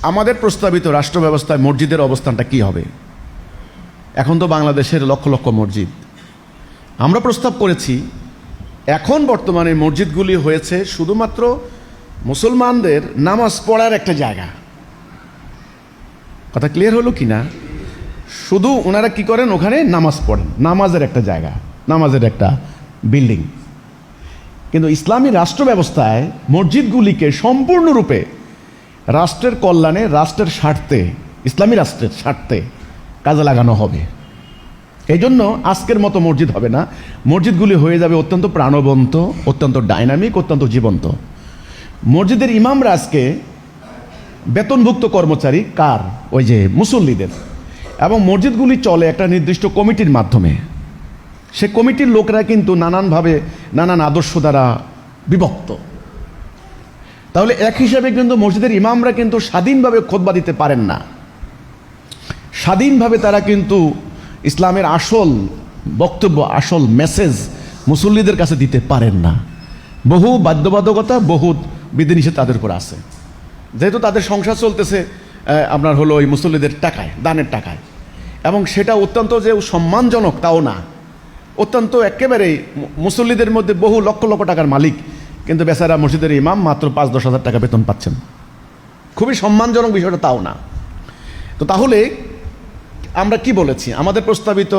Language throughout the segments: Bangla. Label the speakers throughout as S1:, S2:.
S1: আমাদের প্রস্তাবিত রাষ্ট্র ব্যবস্থায় মসজিদের অবস্থানটা কি হবে? এখন তো বাংলাদেশের লক্ষ লক্ষ মসজিদ। আমরা প্রস্তাব করেছি, এখন বর্তমানে মসজিদগুলি হয়েছে শুধুমাত্র মুসলমানদের নামাজ পড়ার একটা জায়গা। কথা ক্লিয়ার হলো কি না? শুধু ওনারা কি করেন, ওখানে নামাজ পড়েন, নামাজের একটা জায়গা, নামাজের একটা বিল্ডিং। কিন্তু ইসলামী রাষ্ট্র ব্যবস্থায় মসজিদগুলিকে সম্পূর্ণরূপে রাষ্ট্রের কল্যাণে, রাষ্ট্রের স্বার্থে, ইসলামী রাষ্ট্রের স্বার্থে কাজে লাগানো হবে। এই জন্য আজকের মতো মসজিদ হবে না, মসজিদগুলি হয়ে যাবে অত্যন্ত প্রাণবন্ত, অত্যন্ত ডাইনামিক, অত্যন্ত জীবন্ত। মসজিদের ইমামরা আজকে বেতনভুক্ত কর্মচারী কার? ওই যে মুসল্লিদের। এবং মসজিদগুলি চলে একটা নির্দিষ্ট কমিটির মাধ্যমে। সে কমিটির লোকরা কিন্তু নানানভাবে, নানান আদর্শ দ্বারা বিভক্ত। তাহলে এক হিসাবে কিন্তু মসজিদের ইমামরা কিন্তু স্বাধীনভাবে খুতবা দিতে পারেন না, স্বাধীনভাবে তারা কিন্তু ইসলামের আসল বক্তব্য, আসল মেসেজ মুসল্লিদের কাছে দিতে পারেন না। বহু বাধ্যবাধকতা, বহু বিধিনিষেধ তাদের উপর আছে। যেহেতু তাদের সংসার চলতেছে আপনার হলো ওই মুসল্লিদের টাকায়, দানের টাকায়, এবং সেটা অত্যন্ত যে সম্মানজনক তাও না, অত্যন্ত একেবারেই মুসল্লিদের মধ্যে বহু লক্ষ লক্ষ টাকার মালিক, কিন্তু বেচারা মসজিদের ইমাম মাত্র 5-10 হাজার টাকা বেতন পাচ্ছেন। খুবই সম্মানজনক বিষয়টা তাও না। তো তাহলে আমরা কি বলেছি, আমাদের প্রস্তাবিত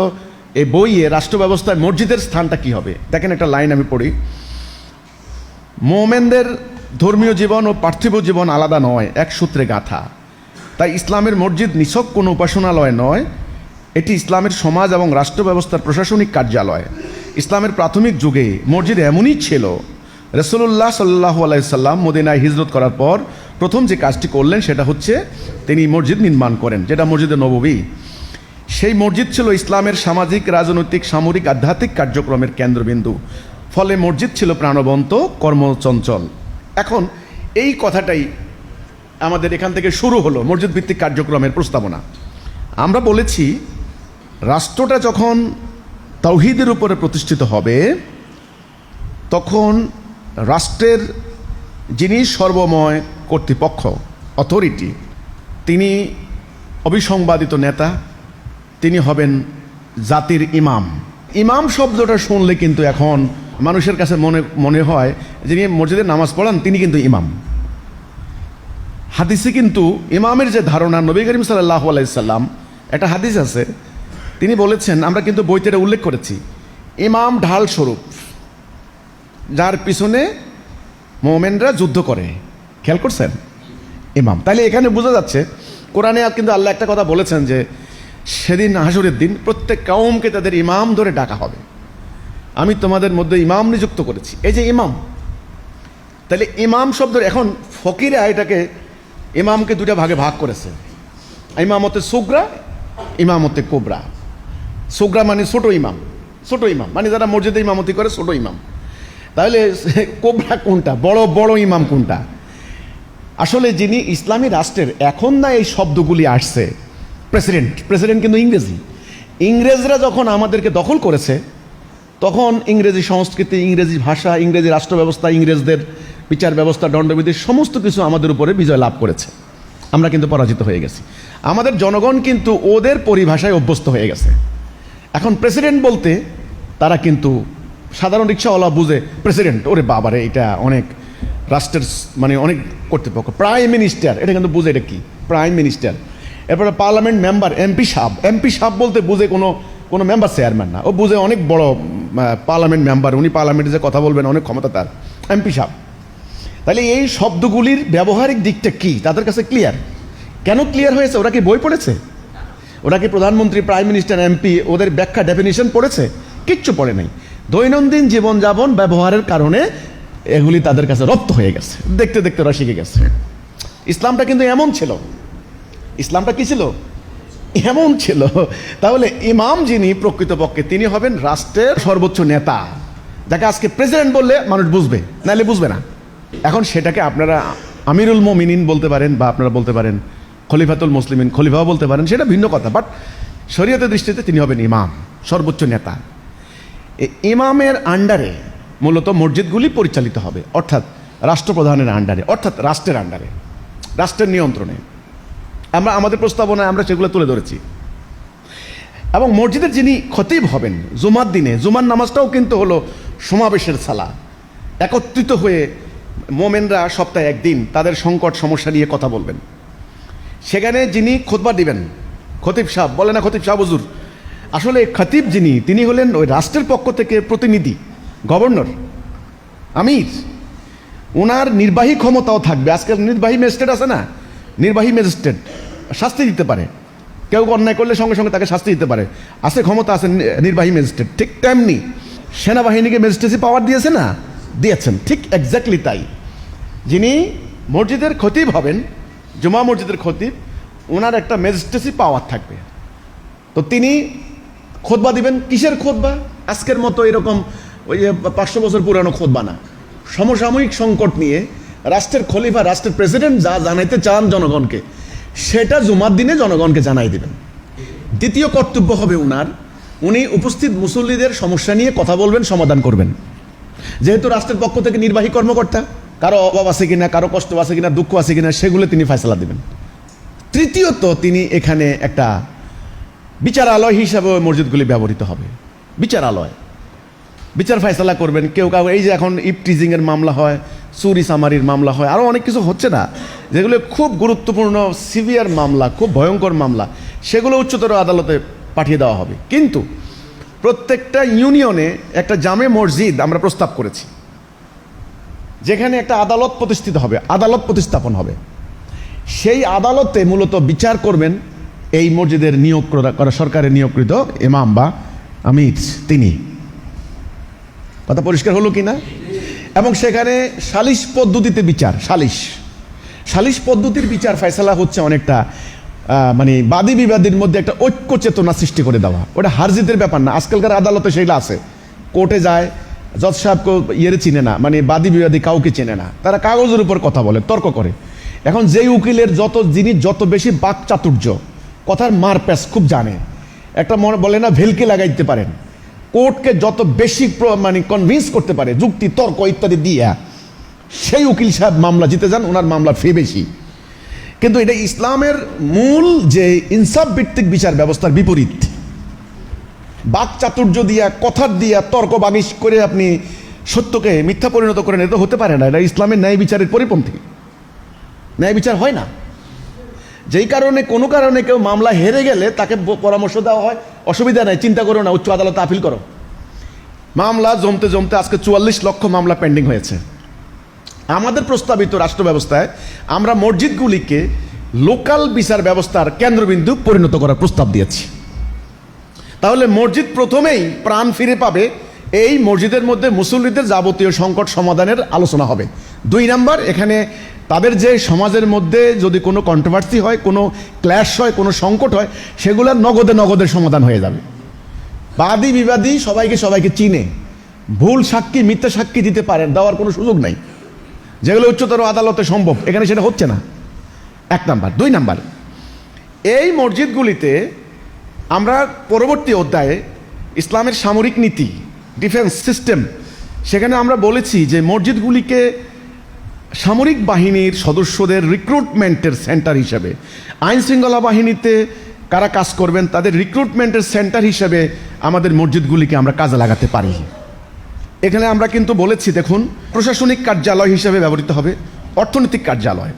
S1: এই বইয়ে রাষ্ট্র ব্যবস্থায় মসজিদের স্থানটা কি হবে? দেখেন একটা লাইন আমি পড়ি, মোমেনদের ধর্মীয় জীবন ও পার্থিব জীবন আলাদা নয়, এক সূত্রে গাঁথা। তাই ইসলামের মসজিদ নিছক কোনো উপাসনালয় নয়, এটি ইসলামের সমাজ এবং রাষ্ট্র ব্যবস্থার প্রশাসনিক কার্যালয়। ইসলামের প্রাথমিক যুগে মসজিদ এমনই ছিল। রাসূলুল্লাহ সাল্লাল্লাহু আলাইহি সাল্লাম মদিনায় হিজরত করার পর প্রথম যে কাজটি করলেন সেটা হচ্ছে তিনি মসজিদ নির্মাণ করেন, যেটা মসজিদে নববী। সেই মসজিদ ছিল ইসলামের সামাজিক, রাজনৈতিক, সামরিক, আধ্যাত্মিক কার্যক্রমের কেন্দ্রবিন্দু। ফলে মসজিদ ছিল প্রাণবন্ত, কর্মচঞ্চল। এখন এই কথাটাই আমাদের এখান থেকে শুরু হলো, মসজিদ ভিত্তিক কার্যক্রমের প্রস্তাবনা। আমরা বলেছি রাষ্ট্রটা যখন তাওহীদের উপরে প্রতিষ্ঠিত হবে, তখন রাষ্ট্রের যিনি সর্বময় কর্তৃপক্ষ, অথরিটি, তিনি অবিসংবাদিত নেতা, তিনি হবেন জাতির ইমাম। ইমাম শব্দটা শুনলে কিন্তু এখন মানুষের কাছে মনে হয় যিনি মসজিদে নামাজ পড়ান তিনি কিন্তু ইমাম। হাদিসে কিন্তু ইমামের যে ধারণা, নবী করিম সাল্লাল্লাহু আলাইহি সাল্লাম, একটা হাদিস আছে, তিনি বলেছেন, আমরা কিন্তু বইতে এটা উল্লেখ করেছি, ইমাম ঢাল স্বরূপ, যার পিছনে মোমেনরা যুদ্ধ করে। খেয়াল করছেন? ইমাম। তাইলে এখানে বোঝা যাচ্ছে কোরআনে কিন্তু আল্লাহ একটা কথা বলেছেন যে সেদিন হাসরের দিন প্রত্যেক কওমকে তাদের ইমাম ধরে ডাকা হবে, আমি তোমাদের মধ্যে ইমাম নিযুক্ত করেছি। এই যে ইমাম, তাহলে ইমাম শব্দ এখন ফকিরে এটাকে ইমামকে দুটা ভাগে ভাগ করেছে, ইমামতে সুগরা, ইমামতে কোবরা। সুগরা মানে ছোট ইমাম, ছোট ইমাম মানে যারা মসজিদে ইমামতি করে, ছোট ইমাম। তাহলে কোবরা কোনটা, বড় বড় ইমাম কোনটা? আসলে যিনি ইসলামী রাষ্ট্রের, এখন না এই শব্দগুলি আসছে, প্রেসিডেন্ট, প্রেসিডেন্ট কিন্তু ইংরেজি। ইংরেজরা যখন আমাদেরকে দখল করেছে, তখন ইংরেজি সংস্কৃতি, ইংরেজি ভাষা, ইংরেজি রাষ্ট্র ব্যবস্থা, ইংরেজদের বিচার ব্যবস্থা, দণ্ডবিধি, সমস্ত কিছু আমাদের উপরে বিজয় লাভ করেছে। আমরা কিন্তু পরাজিত হয়ে গেছি। আমাদের জনগণ কিন্তু ওদের পরিভাষায় অভ্যস্ত হয়ে গেছে। এখন প্রেসিডেন্ট বলতে তারা কিন্তু, সাধারণ রিক্সাওয়ালা বুঝে প্রেসিডেন্ট, ওরে বাবারে এটা অনেক রাষ্ট্রের মানে অনেক কর্তৃপক্ষ। প্রাইম মিনিস্টার, এটা কিন্তু বুঝে এটা কি, প্রাইম মিনিস্টার। এরপরে পার্লামেন্ট মেম্বার, এমপি সাহেব। এমপি সাহেব বলতে বুঝে কোনো মেম্বার চেয়ারম্যান না, ও বুঝে অনেক বড় পার্লামেন্ট মেম্বার, উনি পার্লামেন্টে যে কথা বলবেন, অনেক ক্ষমতা তার, এমপি সাহেব। তাহলে এই শব্দগুলির ব্যবহারিক দিকটা কি তাদের কাছে ক্লিয়ার? কেন ক্লিয়ার হয়েছে? ওরা কি বই পড়েছে? ওরা কি প্রধানমন্ত্রী, প্রাইম মিনিস্টার, এমপি ওদের ব্যাখ্যা, ডেফিনিশন পড়েছে? কিচ্ছু পড়ে নাই। দৈনন্দিন জীবনযাপন ব্যবহারের কারণে এগুলি তাদের কাছে রপ্ত হয়ে গেছে, দেখতে দেখতে ওরা শিখে গেছে। ইসলামটা কিন্তু এমন ছিল, ইসলামটা কি ছিল? এমন ছিল। তাহলে ইমাম যিনি প্রকৃতপক্ষে, তিনি হবেন রাষ্ট্রের সর্বোচ্চ নেতা, যাকে আজকে প্রেসিডেন্ট বললে মানুষ বুঝবে, নাহলে বুঝবে না। এখন সেটাকে আপনারা আমিরুল মোমিনিন বলতে পারেন, বা আপনারা বলতে পারেন খলিফাতুল মুসলিমিন, খলিফাও বলতে পারেন, সেটা ভিন্ন কথা। বাট শরীয়তের দৃষ্টিতে তিনি হবেন ইমাম, সর্বোচ্চ নেতা। ইমামের আন্ডারে মূলত মসজিদগুলি পরিচালিত হবে, অর্থাৎ রাষ্ট্রপ্রধানের আন্ডারে, অর্থাৎ রাষ্ট্রের আন্ডারে, রাষ্ট্রের নিয়ন্ত্রণে। আমাদের প্রস্তাবনায় আমরা সেগুলো তুলে ধরেছি। এবং মসজিদের যিনি খতিব হবেন জুমার দিনে, জুমার নামাজটাও কিন্তু হলো সমাবেশের সালা। একত্রিত হয়ে মোমেনরা সপ্তাহে একদিন তাদের সংকট সমস্যা নিয়ে কথা বলবেন। সেখানে যিনি খুতবা দিবেন, খতিব সাহেব বলে না, খতিব সাহেব হুজুর, আসলে খতিব যিনি, তিনি হলেন ওই রাষ্ট্রের পক্ষ থেকে প্রতিনিধি, গভর্নর, আমির। ওনার নির্বাহী ক্ষমতাও থাকবে। আজকাল নির্বাহী ম্যাজিস্ট্রেট আছে না, নির্বাহী ম্যাজিস্ট্রেট শাস্তি দিতে পারে, কেউ অন্যায় করলে সঙ্গে সঙ্গে তাকে শাস্তি দিতে পারে, আছে ক্ষমতা আছে নির্বাহী ম্যাজিস্ট্রেট। ঠিক তেমনি সেনাবাহিনীকে ম্যাজিস্ট্রেসি পাওয়ার দিয়েছে না, দিয়েছেন। ঠিক এক্স্যাক্টলি তাই, যিনি মসজিদের খতিব হবেন, জুমা মসজিদের খতিব, ওনার একটা ম্যাজিস্ট্রেসি পাওয়ার থাকবে। তো তিনি খুতবা দিবেন। কিসের খুতবা? আজকের মতো এরকম ওই যে 500 বছর পুরানো খুতবা না, সমসাময়িক সংকট নিয়ে রাষ্ট্রের খলিফা, রাষ্ট্রের প্রেসিডেন্ট যা জানাইতে চান জনগণকে, সেটা জুমার দিনে জনগণকে জানাই দিবেন। দ্বিতীয় কর্তব্য হবে উনার, উনি উপস্থিত মুসল্লিদের সমস্যা নিয়ে কথা বলবেন, সমাধান করবেন। যেহেতু রাষ্ট্রের পক্ষ থেকে নির্বাহী কর্মকর্তা, কারো অভাব আছে কিনা, কারো কষ্ট আছে কিনা, দুঃখ আছে কিনা, সেগুলো তিনি ফয়সালা দিবেন। তৃতীয়ত, তিনি এখানে একটা বিচারালয় হিসাবে মসজিদগুলি ব্যবহৃত হবে। বিচারালয়, বিচার ফয়সালা করবেন। কেউ কাউ, এই যে এখন ইপটিজিংয়ের মামলা হয়, চুরি চামারির মামলা হয়, আরও অনেক কিছু হচ্ছে না, যেগুলো খুব গুরুত্বপূর্ণ সিভিয়ার মামলা, খুব ভয়ঙ্কর মামলা, সেগুলো উচ্চতর আদালতে পাঠিয়ে দেওয়া হবে। কিন্তু প্রত্যেকটা ইউনিয়নে একটা জামে মসজিদ আমরা প্রস্তাব করেছি, যেখানে একটা আদালত প্রতিষ্ঠিত হবে, আদালত প্রতিস্থাপন হবে। সেই আদালতে মূলত বিচার করবেন এই মসজিদের নিয়োগ করা সরকারের নিয়োগকৃত ইমাম বা আমির, তিনি। কথা পরিষ্কার হলো কিনা? এবং সেখানে সালিশ পদ্ধতিতে বিচার, সালিশ পদ্ধতির বিচার ফয়সালা হচ্ছে অনেকটা মানে বাদী বিবাদীর মধ্যে একটা ঐক্য চেতনা সৃষ্টি করে দেওয়া। ওটা হারজিতের ব্যাপার না। আজকালকার আদালতে সেইটা আছে, কোর্টে যায়, জজ সাহেবকে ইয়েরে চিনে না, মানে বাদী বিবাদী কাউকে চেনে না, তারা কাগজের উপর কথা বলে, তর্ক করে। এখন যেই উকিলের যিনি যত বেশি বাক চাতুর্য, কথার মারপ্যাচ খুব জানে, একটা বলে না ভেলকি লাগাইতে পারেন, কোর্টকে যত বেশি মানে কনভিন্স করতে পারে যুক্তি তর্ক ইত্যাদি দিয়ে, সেই উকিল সাহেব মামলা জিতে যান, ওনার মামলা ফি বেশি। কিন্তু এটা ইসলামের মূল যে ইনসাফ ভিত্তিক বিচার ব্যবস্থার বিপরীত। বাক চাতুর্য দিয়া, কথার দিয়া, তর্ক বাগিশ করে আপনি সত্যকে মিথ্যা পরিণত করেন, এটা হতে পারে না। এটা ইসলামের ন্যায় বিচারের পরিপন্থী। ন্যায় বিচার হয় না। যেই কারণে কোনো কারণে কেউ মামলা হেরে গেলে তাকে পরামর্শ দেওয়া হয়, অসুবিধা নাই, চিন্তা করো না, উচ্চ আদালতে আপিল করো। মামলা জমতে জমতে আজকে 44 লক্ষ মামলা পেন্ডিং হয়েছে। আমাদের প্রস্তাবিত রাষ্ট্র ব্যবস্থায় আমরা মসজিদগুলিকে লোকাল বিচার ব্যবস্থার কেন্দ্রবিন্দু পরিণত করার প্রস্তাব দিয়েছি। তাহলে মসজিদ প্রথমেই প্রাণ ফিরে পাবে, এই মসজিদের মধ্যে মুসল্লিদের যাবতীয় সংকট সমাধানের আলোচনা হবে। 2 নাম্বার, এখানে তাদের যে সমাজের মধ্যে যদি কোনো কন্ট্রোভার্সি হয়, কোনো ক্ল্যাশ হয়, কোনো সংকট হয়, সেগুলোর নগদের সমাধান হয়ে যাবে। বাদী বিবাদী সবাইকে চিনে, ভুল সাক্ষী, মিথ্যা সাক্ষী দিতে পারেন, দেওয়ার কোনো সুযোগ নাই, যেগুলো উচ্চতর আদালতে সম্ভব, এখানে সেটা হচ্ছে না। 1 নাম্বার। 2 নাম্বার, এই মসজিদগুলিতে আমরা পরবর্তী অধ্যায়ে ইসলামের সামরিক নীতি, ডিফেন্স সিস্টেম, সেখানে আমরা বলেছি যে মসজিদগুলিকে সামরিক বাহিনীর সদস্যদের রিক্রুটমেন্টের সেন্টার হিসেবে, আইন শৃঙ্খলা বাহিনীতে কারা কাজ করবেন তাদের রিক্রুটমেন্টের সেন্টার হিসেবে আমাদের মসজিদগুলিকে আমরা কাজে লাগাতে পারি। এখানে আমরা কিন্তু বলেছি, দেখুন, প্রশাসনিক কার্যালয় হিসেবে ব্যবহৃত হবে, অর্থনৈতিক কার্যালয়।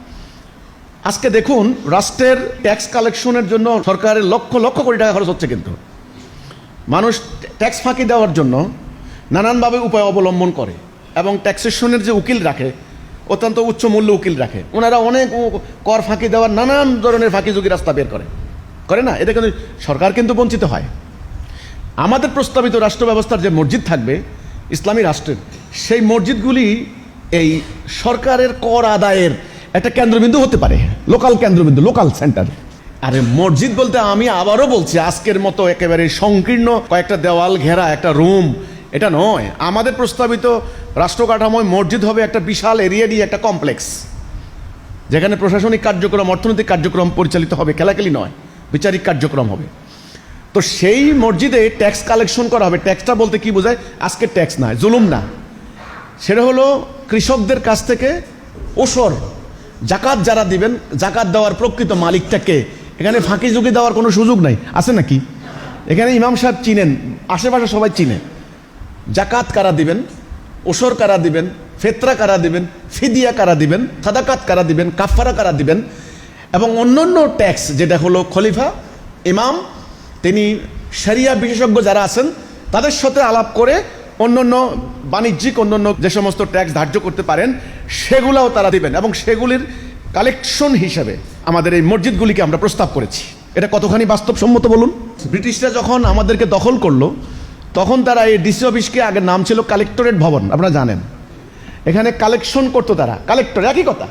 S1: আজকে দেখুন, রাষ্ট্রের ট্যাক্স কালেকশনের জন্য সরকারের লক্ষ লক্ষ কোটি টাকা খরচ হচ্ছে, কিন্তু মানুষ ট্যাক্স ফাঁকি দেওয়ার জন্য নানানভাবে উপায় অবলম্বন করে, এবং ট্যাক্সেশনের যে উকিল রাখে, অত্যন্ত উচ্চ মূল্য উকিল রাখে, ওনারা অনেক কর ফাঁকি দেওয়ার নানান ধরনের ফাঁকিযোগী রাস্তা বের করে না। এটা কিন্তু সরকার কিন্তু বঞ্চিত হয়। আমাদের প্রস্তাবিত রাষ্ট্র ব্যবস্থার যে মসজিদ থাকবে ইসলামী রাষ্ট্রের, সেই মসজিদগুলি এই সরকারের কর আদায়ের একটা কেন্দ্রবিন্দু হতে পারে, লোকাল কেন্দ্রবিন্দু, লোকাল সেন্টার। আরে মসজিদ বলতে আমি আবারও বলছি, আজকের মতো একেবারে সংকীর্ণ কয়েকটা দেওয়াল ঘেরা একটা রুম, এটা নয়। আমাদের প্রস্তাবিত রাষ্ট্র কাঠামোয় মসজিদ হবে একটা বিশাল এরিয়া নিয়ে একটা কমপ্লেক্স, যেখানে প্রশাসনিক কার্যক্রম, অর্থনৈতিক কার্যক্রম পরিচালিত হবে, খেলাখেলি নয়, বিচারিক কার্যক্রম হবে। তো সেই মসজিদে ট্যাক্স কালেকশন করা হবে। ট্যাক্সটা বলতে কি বোঝায়? আজকে ট্যাক্স না, জুলুম না, সেটা হলো কৃষকদের কাছ থেকে ওসর জাকাত যারা দিবেন, জাকাত দেওয়ার প্রকৃত মালিকটা কে? এখানে ফাঁকি ঝুঁকি দেওয়ার কোনো সুযোগ নাই, আছে নাকি? এখানে ইমাম সাহেব চিনেন, আশেপাশে সবাই চিনে। জাকাত কারা দিবেন, ওসর কারা দিবেন, ফেতরা কারা দিবেন, ফিদিয়া কারা দিবেন, সাদাকাত কারা দিবেন, কাফারা কারা দিবেন, এবং অন্যান্য ট্যাক্স যেটা হলো খলিফা, ইমাম, তিনি শরিয়া বিশেষজ্ঞ যারা আছেন তাদের সাথে আলাপ করে অন্যান্য বাণিজ্যিক অন্যান্য যে সমস্ত ট্যাক্স ধার্য করতে পারেন সেগুলাও তারা দিবেন, এবং সেগুলির কালেকশন হিসেবে আমাদের এই মসজিদগুলিকে আমরা প্রস্তাব করেছি। এটা কতখানি বাস্তবসম্মত বলুন? ব্রিটিশরা যখন আমাদেরকে দখল করলো তখন তারা এই ডিসি অফিসকে, আগের নাম ছিল কালেক্টরেট ভবন, আপনারা জানেন, এখানে কালেকশন করতো তারা, কালেক্টর একই কথা।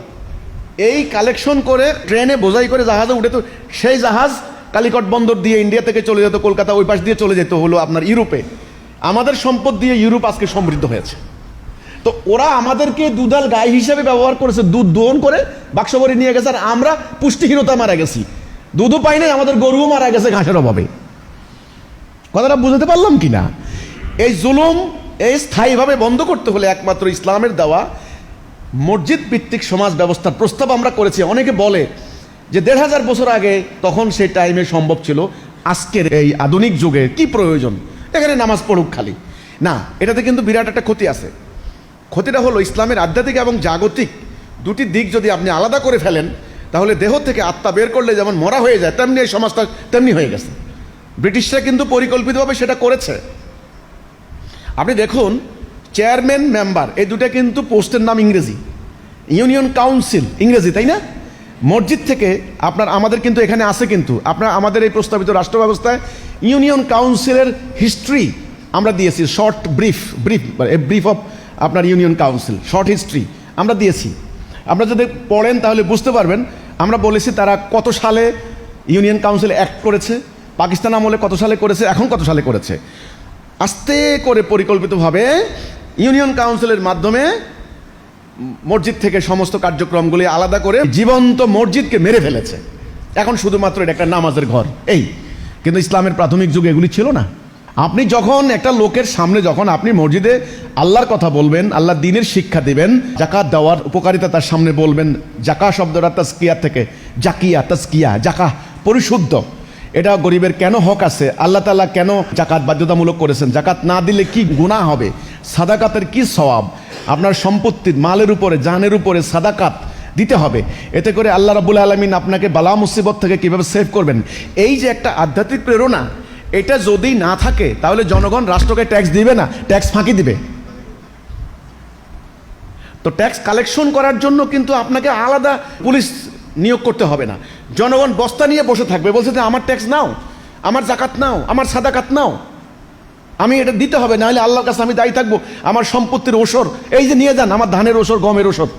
S1: এই কালেকশন করে ট্রেনে বোঝাই করে জাহাজে উঠে, তো সেই জাহাজ কালিকট বন্দর দিয়ে ইন্ডিয়া থেকে চলে যেত কলকাতা, ওই পাশ দিয়ে চলে যেত হলো আপনার ইউরোপে। আমাদের সম্পদ দিয়ে ইউরোপ আজকে সমৃদ্ধ হয়েছে। তো ওরা আমাদেরকে দুধাল গাই হিসেবে ব্যবহার করেছে, দুধ দোহন করে বাক্স ভরে নিয়ে গেছে, আর আমরা পুষ্টিহীনতা মারা গেছি, দুধও পাই নাই, আমাদের গরুও মারা গেছে ঘাসের অভাবে। কথাটা বুঝতে পারলাম কি না? এই জুলুম এই স্থায়ীভাবে বন্ধ করতে হলে একমাত্র ইসলামের দেওয়া মসজিদ ভিত্তিক সমাজ ব্যবস্থার প্রস্তাব আমরা করেছি। অনেকে বলে যে ১৫০০ বছর আগে তখন সেই টাইমে সম্ভব ছিল, আজকের এই আধুনিক যুগে কি প্রয়োজন, এখানে নামাজ পড়ুক খালি। না, এটাতে কিন্তু বিরাট একটা ক্ষতি আছে। ক্ষতিটা হলো ইসলামের আধ্যাত্মিক এবং জাগতিক দুটি দিক যদি আপনি আলাদা করে ফেলেন, তাহলে দেহ থেকে আত্মা বের করলে যেমন মরা হয়ে যায়, তেমনি এই সমাজটা তেমনি হয়ে গেছে। ব্রিটিশরা কিন্তু পরিকল্পিতভাবে সেটা করেছে। আপনি দেখুন, চেয়ারম্যান, মেম্বার, এই দুটো কিন্তু পোস্টের নাম ইংরেজি, ইউনিয়ন কাউন্সিল ইংরেজি, তাই না? মসজিদ থেকে আপনার আমাদের কিন্তু এখানে আছে, কিন্তু আপনার আমাদের এই প্রস্তাবিত রাষ্ট্র ব্যবস্থায় ইউনিয়ন কাউন্সিলের হিস্ট্রি আমরা দিয়েছি, শর্ট ব্রিফ অফ আপনার ইউনিয়ন কাউন্সিল, শর্ট হিস্ট্রি আমরা দিয়েছি। আপনারা যদি পড়েন তাহলে বুঝতে পারবেন। আমরা বলেছি তারা কত সালে ইউনিয়ন কাউন্সিল অ্যাক্ট করেছে, পাকিস্তান আমলে কত সালে করেছে, এখন কত সালে করেছে। আস্তে করে পরিকল্পিতভাবে ইউনিয়ন কাউন্সিলের মাধ্যমে মসজিদ থেকে সমস্ত কার্যক্রমগুলি আলাদা করে জীবন্ত মসজিদকে মেরে ফেলেছে। এখন শুধুমাত্র এটা একটা নামাজের ঘর, এই। কিন্তু ইসলামের প্রাথমিক যুগে এগুলি ছিল না। আপনি যখন একটা লোকের সামনে যখন আপনি মসজিদে আল্লাহর কথা বলবেন, আল্লাহ দ্বীনের শিক্ষা দিবেন, জাকাত দেওয়ার উপকারিতা তার সামনে বলবেন, জাকা শব্দটা তাজকিয়া থেকে, জাকিয়া, তাজকিয়া, জাকা পরিশুদ্ধ, এটা গরিবের কেন হক আছে, আল্লাহ তাআলা কেন জাকাত বাধ্যতামূলক করেছেন, জাকাত না দিলে কি গুনাহ হবে, সাদাকাতের কি সওয়াব, আপনার সম্পত্তির মালের উপরে, জানের উপরে সাদাকাত দিতে হবে, এতে করে আল্লাহ রাব্বুল আলামিন আপনাকে বালা মুসিবত থেকে কিভাবে সেভ করবেন। এই যে একটা আধ্যাত্মিক প্রেরণা, এটা যদি না থাকে তাহলে জনগণ রাষ্ট্রকে ট্যাক্স দিবে না, ট্যাক্স ফাঁকি দিবে। তো ট্যাক্স কালেকশন করার জন্য কিন্তু আপনাকে আলাদা পুলিশ নিয়োগ করতে হবে না। জনগণ বস্তা নিয়ে বসে থাকবে, বলছে যে আমার ট্যাক্স নাও, আমার জাকাত নাও, আমার সাদাকাত নাও, আমি এটা দিতে হবে, নাহলে আল্লাহর কাছে আমি দায়ী থাকবো। আমার সম্পত্তির ওসর এই যে নিয়ে যান, আমার ধানের ওসর, গমের ওসর,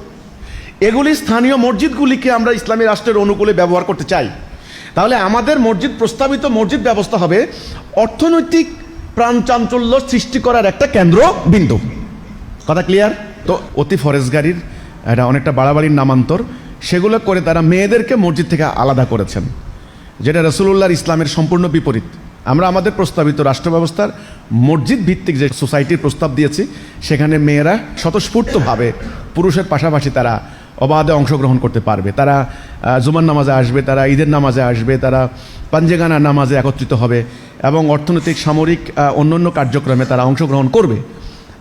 S1: এগুলি স্থানীয় মসজিদগুলিকে আমরা ইসলামী রাষ্ট্রের অনুকূলে ব্যবহার করতে চাই। তাহলে আমাদের মসজিদ, প্রস্তাবিত মসজিদ ব্যবস্থা হবে অর্থনৈতিক প্রাণচাঞ্চল্য সৃষ্টি করার একটা কেন্দ্র বিন্দু। কথা ক্লিয়ার? তো অতি ফরেজগারির এটা অনেকটা বাড়াবাড়ির নামান্তর, সেগুলো করে তারা মেয়েদেরকে মসজিদ থেকে আলাদা করেছেন, যেটা রাসূলুল্লাহর ইসলামের সম্পূর্ণ বিপরীত। আমরা আমাদের প্রস্তাবিত রাষ্ট্র ব্যবস্থার মসজিদ ভিত্তিক যে সোসাইটির প্রস্তাব দিয়েছি, সেখানে মেয়েরা স্বতঃস্ফূর্তভাবে পুরুষের পাশাপাশি তারা অবাধে অংশগ্রহণ করতে পারবে। তারা জুমার নামাজে আসবে, তারা ঈদের নামাজে আসবে, তারা পাঞ্জেগানা নামাজে একত্রিত হবে এবং অর্থনৈতিক, সামরিক, অন্যান্য কার্যক্রমে তারা অংশগ্রহণ করবে।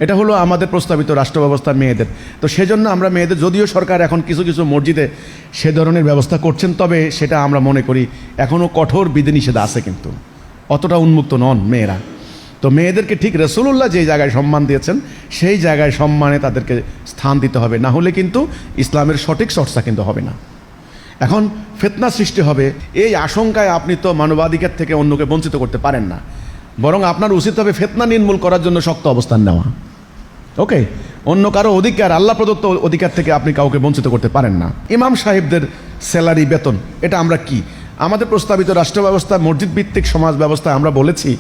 S1: এটা হলো আমাদের প্রস্তাবিত রাষ্ট্র ব্যবস্থার মেয়েদের। তো সেজন্য আমরা মেয়েদের, যদিও সরকার এখন কিছু কিছু মসজিদে সে ধরনের ব্যবস্থা করছেন, তবে সেটা আমরা মনে করি এখনও কঠোর বিধিনিষেধ আছে, কিন্তু অতটা উন্মুক্ত নন মেয়েরা। তো মেয়েদেরকে ঠিক রাসূলুল্লাহ যে জায়গায় সম্মান দিয়েছেন সেই জায়গায় সম্মানে তাদেরকে স্থান দিতে হবে, না হলে কিন্তু ইসলামের সঠিক চর্চা কিন্তু হবে না। এখন ফিতনা সৃষ্টি হবে, এই আশঙ্কায় আপনি তো মানবাধিকার থেকে অন্যকে বঞ্চিত করতে পারেন না, বরং আপনার উচিত হবে ফিতনা নির্মূল করার জন্য শক্ত অবস্থান নেওয়া। ওকে, অন্য কারো অধিকার, আল্লাহ প্রদত্ত অধিকার থেকে আপনি কাউকে বঞ্চিত করতে পারেন না। ইমাম সাহেবদের স্যালারি, বেতন, এটা আমরা কি আমাদের প্রস্তাবিত রাষ্ট্র ব্যবস্থা, মসজিদ ভিত্তিক সমাজ ব্যবস্থায় আমরা বলেছি,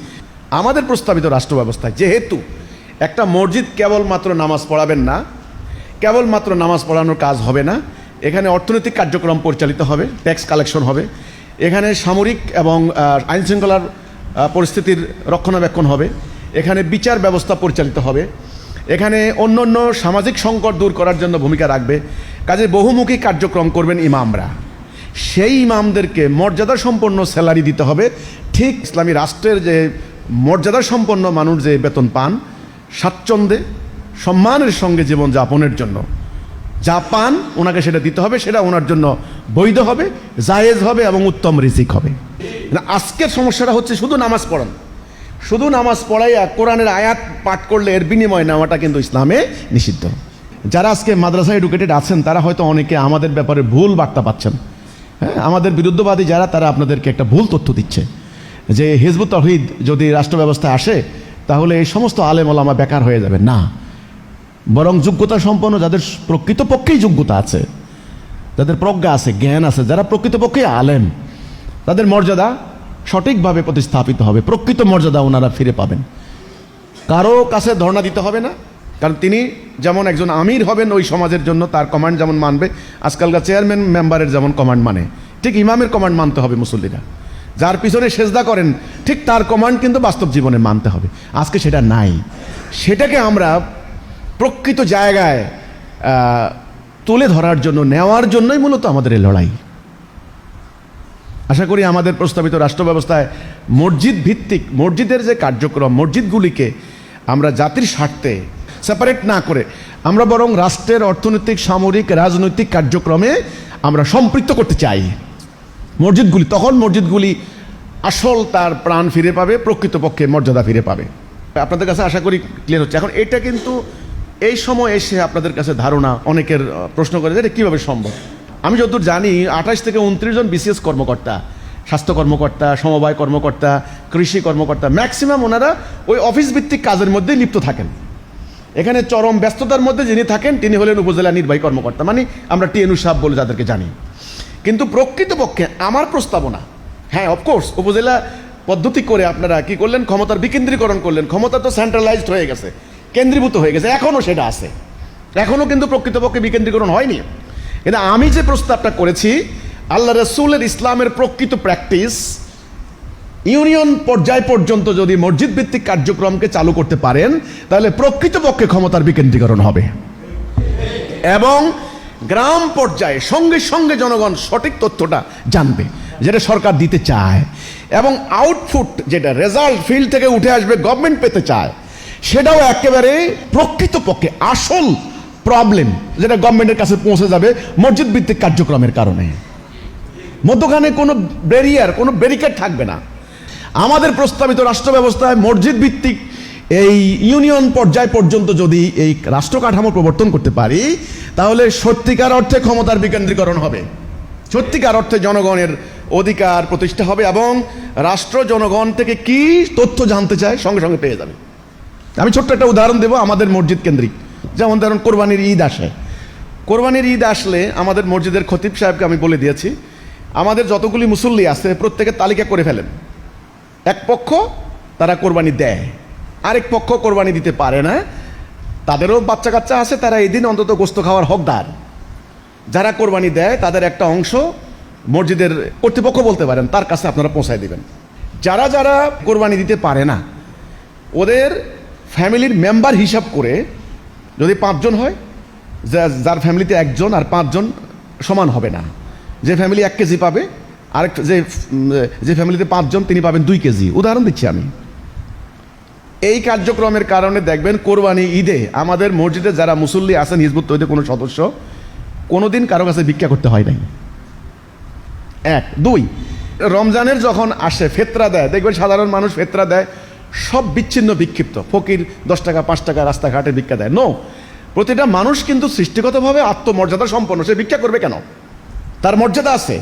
S1: আমাদের প্রস্তাবিত রাষ্ট্র ব্যবস্থায় যেহেতু একটা মসজিদ কেবলমাত্র নামাজ পড়াবেন না, কেবলমাত্র নামাজ পড়ানোর কাজ হবে না, এখানে অর্থনৈতিক কার্যক্রম পরিচালিত হবে, ট্যাক্স কালেকশন হবে, এখানে সামরিক এবং আইনশৃঙ্খলার পরিস্থিতির রক্ষণাবেক্ষণ হবে, এখানে বিচার ব্যবস্থা পরিচালিত হবে, এখানে অন্য অন্য সামাজিক সংকট দূর করার জন্য ভূমিকা রাখবে। কাজে বহুমুখী কার্যক্রম করবেন ইমামরা। সেই ইমামদেরকে মর্যাদা সম্পন্ন স্যালারি দিতে হবে, ঠিক ইসলামী রাষ্ট্রের যে মর্যাদা সম্পন্ন মানুষ যে বেতন পান, স্বাচ্ছন্দ্যে সম্মানের সঙ্গে জীবনযাপনের জন্য যা পান ওনাকে সেটা দিতে হবে, সেটা ওনার জন্য বৈধ হবে, জায়েজ হবে এবং উত্তম রিজিক হবে। আজকের সমস্যাটা হচ্ছে শুধু নামাজ পড়ান, শুধু নামাজ পড়াইয়া কোরআনের আয়াত পাঠ করলে এর বিনিময় নেওয়াটা কিন্তু ইসলামে নিষিদ্ধ। যারা আজকে মাদ্রাসা এডুকেটেড আছেন তারা হয়তো অনেকে আমাদের ব্যাপারে ভুল বার্তা পাচ্ছেন। হ্যাঁ, আমাদের বিরুদ্ধবাদী যারা, তারা আপনাদেরকে একটা ভুল তথ্য দিচ্ছে যে হিজবুত তাওহীদ যদি রাষ্ট্র ব্যবস্থায় আসে তাহলে এই সমস্ত আলেম ওলামা বেকার হয়ে যাবে। না, বরং যোগ্যতা সম্পন্ন, যাদের প্রকৃতপক্ষেই যোগ্যতা আছে, যাদের প্রজ্ঞা আছে, জ্ঞান আছে, যারা প্রকৃতপক্ষেই আলেম, তাদের মর্যাদা সঠিকভাবে প্রতিস্থাপিত হবে, প্রকৃত মর্যাদা ওনারা ফিরে পাবেন। কারো কাছে ধর্ণা দিতে হবে না, কারণ তিনি যেমন একজন আমির হবেন ওই সমাজের জন্য, তার কমান্ড যেমন মানবে, আজকালকার চেয়ারম্যান মেম্বারের যেমন কমান্ড মানে, ঠিক ইমামের কমান্ড মানতে হবে মুসল্লিরা। যার পিছনে সেজদা করেন ঠিক তার কমান্ড কিন্তু বাস্তব জীবনে মানতে হবে। আজকে সেটা নাই। সেটাকে আমরা প্রকৃত জায়গায় তুলে ধরার জন্য, নেওয়ার জন্যই মূলত আমাদের এই লড়াই। আশা করি আমাদের প্রস্তাবিত রাষ্ট্র ব্যবস্থায় মসজিদ ভিত্তিক, মসজিদের যে কার্যক্রম, মসজিদগুলিকে আমরা জাতির স্বার্থে সেপারেট না করে আমরা বরং রাষ্ট্রের অর্থনৈতিক, সামরিক, রাজনৈতিক কার্যক্রমে আমরা সম্পৃক্ত করতে চাই মসজিদগুলি। তখন মসজিদগুলি আসল তার প্রাণ ফিরে পাবে, প্রকৃতপক্ষে মর্যাদা ফিরে পাবে। আপনাদের কাছে আশা করি ক্লিয়ার হচ্ছে। এখন এটা কিন্তু এই সময় এসে আপনাদের কাছে ধারণা, অনেকের প্রশ্ন করে যে এটা কীভাবে সম্ভব। আমি যতদূর জানি 28 থেকে 29 জন বিসিএস কর্মকর্তা, স্বাস্থ্য কর্মকর্তা, সমবায় কর্মকর্তা, কৃষি কর্মকর্তা, ম্যাক্সিমাম ওনারা ওই অফিস ভিত্তিক কাজের মধ্যে লিপ্ত থাকেন। এখানে চরম ব্যস্ততার মধ্যে যিনি থাকেন তিনি হলেন উপজেলা নির্বাহী কর্মকর্তা, মানে আমরা টিএনউ সাহেব বলে যাদেরকে জানি। কিন্তু প্রকৃতপক্ষে আমার প্রস্তাবনা, হ্যাঁ অফকোর্স উপজেলা পদ্ধতি করে আপনারা কি করলেন, ক্ষমতার বিকেন্দ্রীকরণ করলেন। ক্ষমতা তো সেন্ট্রালাইজড হয়ে গেছে, কেন্দ্রীভূত হয়ে গেছে, এখনও সেটা আছে, এখনও কিন্তু প্রকৃতপক্ষে বিকেন্দ্রীকরণ হয়নি। কিন্তু আমি যে প্রস্তাবটা করেছি, আল্লাহ রসুলের ইসলামের প্রকৃত প্র্যাকটিস ইউনিয়ন পর্যায় পর্যন্ত যদি মসজিদ ভিত্তিক কার্যক্রমকে চালু করতে পারেন তাহলে প্রকৃতপক্ষে ক্ষমতার বিকেন্দ্রীকরণ হবে এবং গ্রাম পর্যায়ে সঙ্গে সঙ্গে জনগণ সঠিক তথ্যটা জানবে যেটা সরকার দিতে চায়, এবং আউটপুট যেটা রেজাল্ট ফিল্ড থেকে উঠে আসবে গভর্নমেন্ট পেতে চায়, সেটাও একেবারে প্রকৃতপক্ষে আসল প্রবলেম যেটা গভর্নমেন্টের কাছে পৌঁছে যাবে মসজিদ ভিত্তিক কার্যক্রমের কারণে। মধ্যখানে কোনো ব্যারিয়ার, কোনো ব্যারিকেড থাকবে না। আমাদের প্রস্তাবিত রাষ্ট্র ব্যবস্থায় মসজিদ ভিত্তিক এই ইউনিয়ন পর্যায় পর্যন্ত যদি এই রাষ্ট্র কাঠামো প্রবর্তন করতে পারি তাহলে সত্যিকার অর্থে ক্ষমতার বিকেন্দ্রীকরণ হবে, সত্যিকার অর্থে জনগণের অধিকার প্রতিষ্ঠা হবে এবং রাষ্ট্র জনগণ থেকে কি তথ্য জানতে চায় সঙ্গে সঙ্গে পেয়ে যাবে। আমি ছোট্ট একটা উদাহরণ দেব আমাদের মসজিদ কেন্দ্রিক। যেমন ধরুন কোরবানির ঈদ আসে, কোরবানির ঈদ আসলে আমাদের মসজিদের খতিব সাহেবকে আমি বলে দিয়েছি আমাদের যতগুলি মুসল্লি আছে প্রত্যেকের তালিকা করে ফেলেন। এক পক্ষ তারা কোরবানি দেয়, আরেক পক্ষ কোরবানি দিতে পারে না, তাদেরও বাচ্চা কাচ্চা আছে, তারা এই দিন অন্তত গোস্ত খাওয়ার হকদার। যারা কোরবানি দেয় তাদের একটা অংশ মসজিদের কর্তৃপক্ষ বলতে পারেন তার কাছে আপনারা পৌঁছায় দিবেন। যারা যারা কোরবানি দিতে পারে না ওদের ফ্যামিলির মেম্বার হিসাব করে যদি 5 জন হয়, যার ফ্যামিলিতে 1 জন আর 5 জন সমান হবে না। যে ফ্যামিলি 1 কেজি পাবে, আরেক যে ফ্যামিলিতে 5 জন তিনি পাবেন 2 কেজি। উদাহরণ দিচ্ছি আমি। এই কার্যক্রমের কারণে দেখবেন কোরবানি ঈদে আমাদের মসজিদে যারা মুসল্লি আছেন হিজবুত তৌহিদের কোনো সদস্য কোনোদিন কারো কাছে ভিক্ষা করতে হয় নাই। 1, 2 রমজানের যখন আসে ফেতরা দেয়, দেখবেন সাধারণ মানুষ ফেতরা দেয় সব বিচ্ছিন্ন বিক্ষিপ্ত, ফকির 10 টাকা 5 টাকা রাস্তাঘাটে ভিক্ষা দেয়। নো, প্রতিটা মানুষ কিন্তু সৃষ্টিগতভাবে আত্মমর্যাদা সম্পন্ন। সে ভিক্ষা করবে কেন? তার মর্যাদা আছে।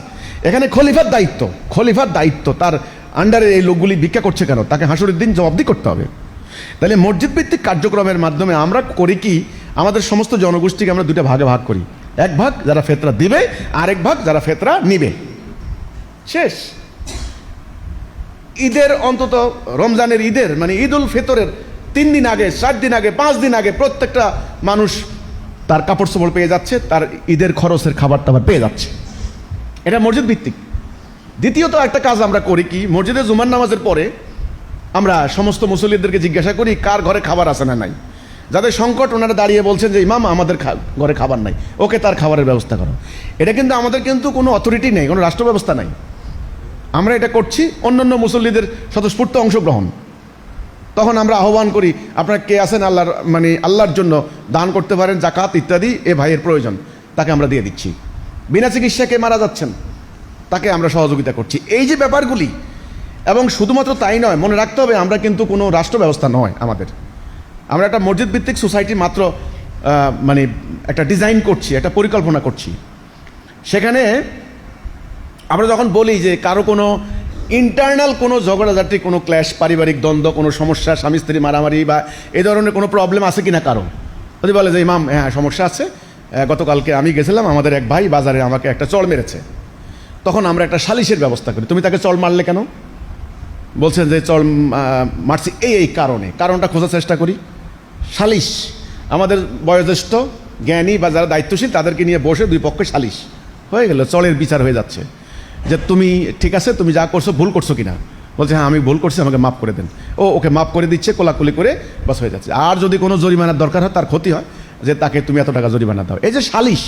S1: এখানে খলিফার দায়িত্ব তার আন্ডারে এই লোকগুলি ভিক্ষা করছে কেন, তাকে হাসুরের দিন জবাবদিহি করতে হবে। তাহলে মসজিদ ভিত্তিক কার্যক্রমের মাধ্যমে আমরা করি কি, আমাদের সমস্ত জনগোষ্ঠীকে আমরা 2টা ভাগে ভাগ করি। 1 ভাগ যারা ফেতরা দিবে, আরেক ভাগ যারা ফেতরা নিবে। শেষ। ঈদের অন্তত রমজানের ঈদের মানে ঈদ উল ফিতরের 3 দিন আগে, 4 দিন আগে, 5 দিন আগে প্রত্যেকটা মানুষ তার কাপড় চোপড় পেয়ে যাচ্ছে, তার ঈদের খরচের খাবার টাবার পেয়ে যাচ্ছে। এটা মসজিদ ভিত্তিক। দ্বিতীয়ত একটা কাজ আমরা করি কি, মসজিদে জুমার নামাজের পরে আমরা সমস্ত মুসল্লিদেরকে জিজ্ঞাসা করি কার ঘরে খাবার আছে না নাই। যাদের সংকট ওনারা দাঁড়িয়ে বলছেন যে ইমাম আমাদের ঘরে খাবার নাই, ওকে তার খাবারের ব্যবস্থা করো। এটা কিন্তু আমাদের কিন্তু কোনো অথরিটি নেই, কোনো রাষ্ট্র ব্যবস্থা নাই। আমরা এটা করছি অন্যান্য মুসল্লিদের স্বতঃস্ফূর্ত অংশগ্রহণ। তখন আমরা আহ্বান করি, আপনারা কে আছেন আল্লাহর আল্লাহর জন্য দান করতে পারেন, জাকাত ইত্যাদি, এ ভাইয়ের প্রয়োজন, তাকে আমরা দিয়ে দিচ্ছি। বিনা চিকিৎসাকে মারা যাচ্ছেন, তাকে আমরা সহযোগিতা করছি। এই যে ব্যাপারগুলি, এবং শুধুমাত্র তাই নয়, মনে রাখতে হবে আমরা কিন্তু কোনো রাষ্ট্র ব্যবস্থা নয় আমাদের। আমরা একটা মসজিদ ভিত্তিক সোসাইটি মাত্র একটা ডিজাইন করছি, একটা পরিকল্পনা করছি। সেখানে আমরা যখন বলি যে কারো কোনো ইন্টারনাল কোনো ঝগড়াঝাটি, কোনো ক্ল্যাশ, পারিবারিক দ্বন্দ্ব, কোনো সমস্যা, স্বামী স্ত্রী মারামারি বা এই ধরনের কোনো প্রবলেম আছে কিনা কারো, যদি বলে যে ইমাম হ্যাঁ সমস্যা আছে, গতকালকে আমি গেছিলাম, আমাদের এক ভাই বাজারে আমাকে একটা চড় মেরেছে, তখন আমরা একটা সালিশের ব্যবস্থা করি। তুমি তাকে চড় মারলে কেন? বলছেন যে চড় মারছি এই কারণটা খোঁজার চেষ্টা করি। সালিশ, আমাদের বয়োজ্যেষ্ঠ জ্ঞানী বা যারা দায়িত্বশীল তাদেরকে নিয়ে বসে দুই পক্ষে সালিশ হয়ে গেল, চড়ের বিচার হয়ে যাচ্ছে যে তুমি ঠিক আছে, তুমি যা করছো ভুল করছো কিনা। বলছে হ্যাঁ আমি ভুল করছি, আমাকে মাফ করে দেন। ওকে মাফ করে দিচ্ছে, কোলাকুলি করে বাস হয়ে যাচ্ছে। আর যদি কোনো জরিমানার দরকার হয়, তার ক্ষতি হয়, যে তাকে তুমি এত টাকা জরিমানা দাও। এই যে সালিশ,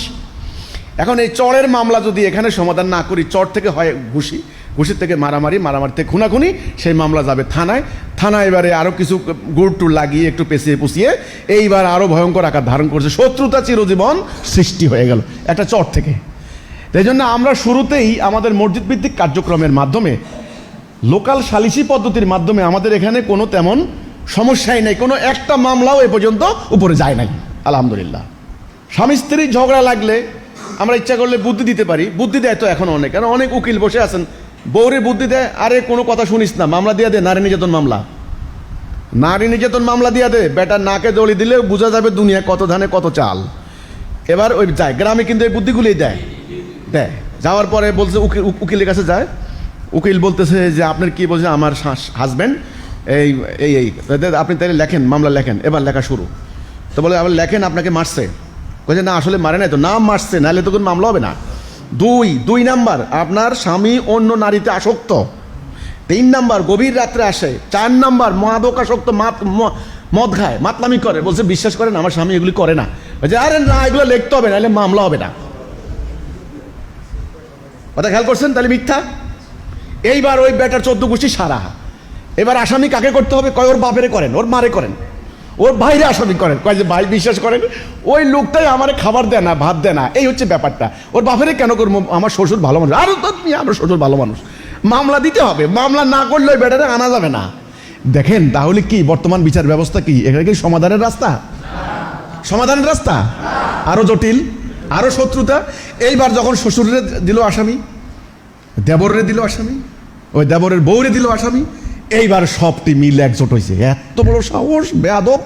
S1: এখন এই চড়ের মামলা যদি এখানে সমাধান না করি, চড় থেকে হয় ঘুষি, ঘুষির থেকে মারামারি, মারামারি থেকে খুনাখুনি, সেই মামলা যাবে থানায়, থানায় এবারে আরও কিছু গুড় টুর লাগিয়ে একটু পেঁচিয়ে পুষিয়ে এইবার আরও ভয়ঙ্কর আকার ধারণ করছে, শত্রুতা চিরজীবন সৃষ্টি হয়ে গেল একটা চড় থেকে। এই জন্য আমরা শুরুতেই আমাদের মসজিদ ভিত্তিক কার্যক্রমের মাধ্যমে, লোকাল সালিসি পদ্ধতির মাধ্যমে আমাদের এখানে কোনো তেমন সমস্যাই নেই, কোনো একটা মামলাও এ পর্যন্ত উপরে যায় নাই আলহামদুলিল্লাহ। স্বামী স্ত্রীর ঝগড়া লাগলে আমরা ইচ্ছা করলে বুদ্ধি দিতে পারি, বুদ্ধি দেয় তো এখন অনেক, কারণ অনেক উকিল বসে আছেন, বউরে বুদ্ধি দেয়, আরে কোনো কথা শুনিস না, মামলা দিয়ে দে, নারী নির্যাতন মামলা, নারী নির্যাতন মামলা দিয়ে দে, বেটার নাকে দড়ি দিলে বোঝা যাবে দুনিয়া কত ধানে কত চাল। এবার ওই যায় গ্রামে কিন্তু এই বুদ্ধিগুলোই দেয়। যাওয়ার পরে বলছে উকিলের কাছে যায়, উকিল বলতেছে যে আপনার কি বলছে, আমার হাজব্যান্ড এই এই এই আপনি তাহলে লেখেন, মামলা লেখেন। এবার লেখা শুরু, তো বলে আবার লেখেন আপনাকে মারছে, বলছে না আসলে মারে নাই তো, নাম মারছে, নাহলে তো কোনো মামলা হবে না। দুই নাম্বার আপনার স্বামী অন্য নারীতে আসক্ত, 3 নাম্বার গভীর রাত্রে আসে, 4 নাম্বার মাদক আসক্ত, মদ খায়, মাতলামি করে। বলছে বিশ্বাস করেন আমার স্বামী এগুলি করে না। বলছে আরে না এগুলো লিখতে হবে, নাহলে মামলা হবে না। কথা খেয়াল করছেন? তাহলে মিথ্যা। এইবার ওই বেটার 14 গোষ্ঠী সারা। এবার আসামি কাকে করতে হবে? কয় ওর বাপেরে করেন, ওর মারে করেন, ওর ভাইরে আসামি করেন। কয় যে ভাই বিশ্বাস করেন ওই লোকটাই আমারে খাবার দেয় না, ভাত দেয় না, এই হচ্ছে ব্যাপারটা। ওর বাপেরে কেন করবো? আমার শ্বশুর ভালো মানুষ। আরো তো আমার শ্বশুর ভালো মানুষ, মামলা দিতে হবে, মামলা না করলে ওই বেটারে আনা যাবে না। দেখেন তাহলে কি বর্তমান বিচার ব্যবস্থা কি? এখানে কি সমাধানের রাস্তা? সমাধানের রাস্তা আরো জটিল, আরো শত্রুতা। এইবার যখন শ্বশুরে দিল আসামি, দেবরে দিল আসামি, ওই দেবরের বউরে দিল আসামি, এইবার সবটি মিল একজোট হয়েছে। এত বড় সাহস বেয়াদব!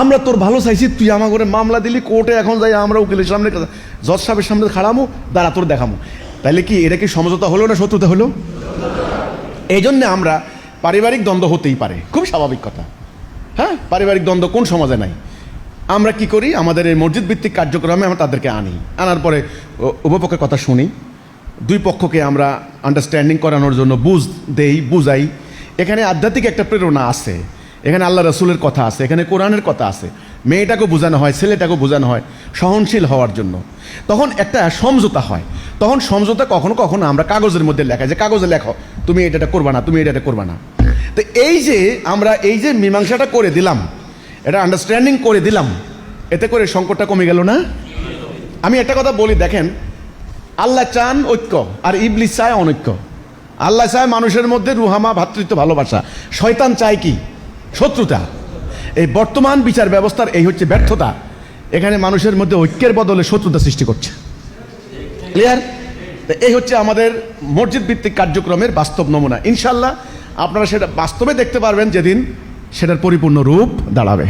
S1: আমরা তোর ভালো চাইছি, তুই আমার করে মামলা দিলি, কোর্টে এখন যাই আমরা উকিলের সামনে, জজ সাহেবের সামনে খাড়ামু, দাঁড়া তোর দেখামু। তাইলে কি এটা কি সমঝোতা হলো না শত্রুতা হলো? এই জন্যে আমরা, পারিবারিক দ্বন্দ্ব হতেই পারে, খুব স্বাভাবিক কথা। হ্যাঁ, পারিবারিক দ্বন্দ্ব কোন সমাজে নাই? আমরা কি করি, আমাদের এই মসজিদ ভিত্তিক কার্যক্রমে আমরা তাদেরকে আনি, আনার পরে উভয়পক্ষের কথা শুনি, দুই পক্ষকে আমরা আন্ডারস্ট্যান্ডিং করানোর জন্য বুঝাই। এখানে আধ্যাত্মিক একটা প্রেরণা আছে, এখানে আল্লাহ রসুলের কথা আছে, এখানে কোরআনের কথা আছে। মেয়েটাকেও বোঝানো হয়, ছেলেটাকেও বোঝানো হয় সহনশীল হওয়ার জন্য। তখন একটা সমঝোতা হয়। তখন সমঝোতা কখনো কখনো আমরা কাগজের মধ্যে লেখা, যে কাগজে লেখো তুমি এটা করবা না, তুমি এটা করবা না। তো এই যে আমরা এই যে মীমাংসাটা করে দিলাম, এটা আন্ডারস্ট্যান্ডিং করে দিলাম, এতে করে সংকটটা কমে গেল না? আমি একটা কথা বলি, দেখেন আল্লাহ চান ঐক্য আর ইবলিস চায় অনৈক্য। আল্লাহ চায় মানুষের মধ্যে রুহামা, ভ্রাতৃত্ব, ভালোবাসা। শয়তান চায় কি? শত্রুতা। এই বর্তমান বিচার ব্যবস্থার এই হচ্ছে ব্যর্থতা, এখানে মানুষের মধ্যে ঐক্যের বদলে শত্রুতা সৃষ্টি করছে। ক্লিয়ার? এই হচ্ছে আমাদের মসজিদ ভিত্তিক কার্যক্রমের বাস্তব নমুনা। ইনশাল্লাহ আপনারা সেটা বাস্তবে দেখতে পারবেন যেদিন সেটার পরিপূর্ণ রূপ দাঁড়াবে।